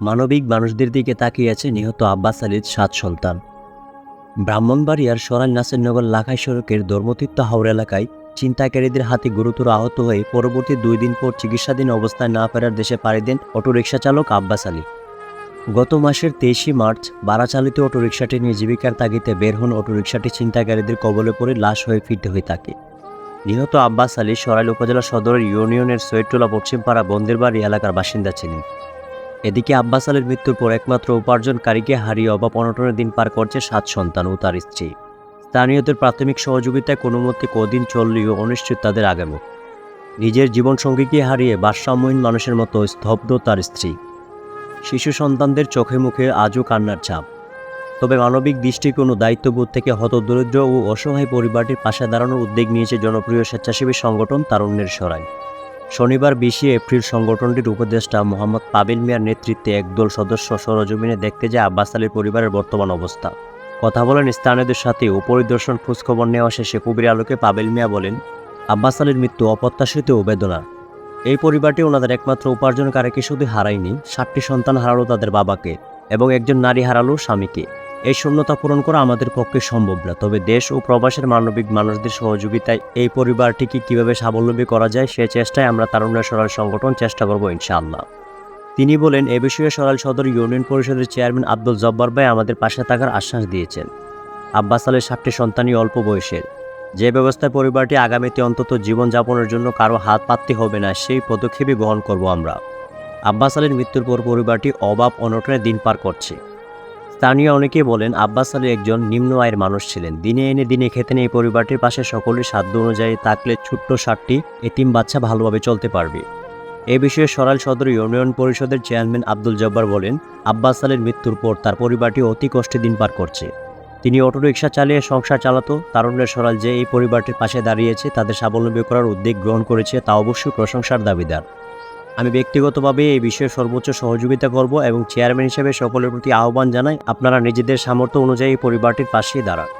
মানবিক মানুষদের দিকে তাকিয়ে আছে নিহত আব্বাস আলীর 7 সন্তান। ব্রাহ্মণবাড়িয়ার সরাইল নাসিরনগর লাখাই সড়কের ধর্মতীর্থ হাওর এলাকায় ছিনতাইকারীদের হাতে গুরুতর আহত হয়ে পরবর্তী 2 দিন পর চিকিৎসাধীন অবস্থায় না ফেরার দেশে পাড়ি দেন অটোরিকশা চালক আব্বাস আলী। গত মাসের 23 মার্চ ভাড়া চালিত অটোরিকশাটি নিয়ে জীবিকার তাগিদে বের হন অটোরিকশাটি ছিনতাইকারীদের কবলে পড়ে লাশ হয়ে ফিরতে হয়ে থাকে। নিহত আব্বাস আলী সরাইল উপজেলা সদরের ইউনিয়নের সৈয়দটোলা পশ্চিমপাড়া বন্দেরবাড়ি এলাকার বাসিন্দা ছিলেন। এদিকে আব্বাস আলীর মৃত্যুর পর একমাত্র উপার্জনকারীকে হারিয়ে অভাব অনটনের দিন পার করছে 7 সন্তান ও তার স্ত্রী। স্থানীয়দের প্রাথমিক সহযোগিতায় কোনো মতে কদিন চললেও অনিশ্চিত তাদের আগামী। নিজের জীবনসঙ্গীকে হারিয়ে ভারসাম্যহীন মানুষের মতো স্তব্ধ তার স্ত্রী। শিশু সন্তানদের চোখে মুখে আজও কান্নার ছাপ। তবে মানবিক দৃষ্টিকোণ ও দায়িত্ববোধ থেকে হতদরিদ্র ও অসহায় পরিবারটির পাশে দাঁড়ানোর উদ্যোগ নিয়েছে জনপ্রিয় স্বেচ্ছাসেবী সংগঠন তারুণ্যের সরাই। শনিবার 20 এপ্রিল সংগঠনটির উপদেষ্টা মোহাম্মদ পাবেল মিয়ার নেতৃত্বে একদল সদস্য সরজমিনে দেখতে যায় আব্বাস আলীর পরিবারের বর্তমান অবস্থা। কথা বলেন স্থানীয়দের সাথে ও পরিদর্শন খোঁজখবর নেওয়া শেষে কবির আলোকে পাবেল মিয়া বলেন, আব্বাস আলীর মৃত্যু অপ্রত্যাশিত ও বেদনার। এই পরিবারটি ওনাদের একমাত্র উপার্জনকারীকে শুধু হারায়নি, 7টি সন্তান হারালো তাদের বাবাকে এবং একজন নারী হারালো স্বামীকে। এই শূন্যতা পূরণ করা আমাদের পক্ষে সম্ভব না, তবে দেশ ও প্রবাসের মানবিক মানুষদের সহযোগিতায় এই পরিবারটিকে কীভাবে স্বাবলম্বী করা যায় সে চেষ্টায় আমরা তারুণ্যের সরাইল সংগঠন চেষ্টা করব ইনশাআল্লাহ। তিনি বলেন, এ বিষয়ে সরাইল সদর ইউনিয়ন পরিষদের চেয়ারম্যান আব্দুল জব্বার ভাই আমাদের পাশে থাকার আশ্বাস দিয়েছেন। আব্বাস আলীর 7টি সন্তানই অল্প বয়সের। যে ব্যবস্থায় পরিবারটি আগামীতে অন্তত জীবনযাপনের জন্য কারো হাত পাততে হবে না, সেই পদক্ষেপই গ্রহণ করব আমরা। আব্বাস আলীর মৃত্যুর পর পরিবারটি অভাব অনটনে দিন পার করছে। স্থানীয় অনেকেই বলেন, আব্বাস আলী একজন নিম্ন আয়ের মানুষ ছিলেন। দিনে এনে দিনে খেতেন এই পরিবারটির পাশে সকলের সাধ্য অনুযায়ী থাকলে ছোট্ট 7টি এতিম বাচ্চা ভালোভাবে চলতে পারবে। এ বিষয়ে সরাইল সদর ইউনিয়ন পরিষদের চেয়ারম্যান আব্দুল জব্বার বলেন, আব্বাস আলীর মৃত্যুর পর তার পরিবারটি অতি কষ্টে দিন পার করছে। তিনি অটোরিকশা চালিয়ে সংসার চালাতো। তারুণ্যের সরাইল যে এই পরিবারটির পাশে দাঁড়িয়েছে, তাদের স্বাবলম্বী করার উদ্যোগ গ্রহণ করেছে, তা অবশ্যই প্রশংসার দাবিদার। আমি ব্যক্তিগতভাবে এই বিষয়ে সর্বোচ্চ সহযোগিতা করব এবং চেয়ারম্যান হিসেবে সকলের প্রতি আহ্বান জানাই, আপনারা নিজেদের সামর্থ্য অনুযায়ী পরিবারটির পাশেই দাঁড়ান।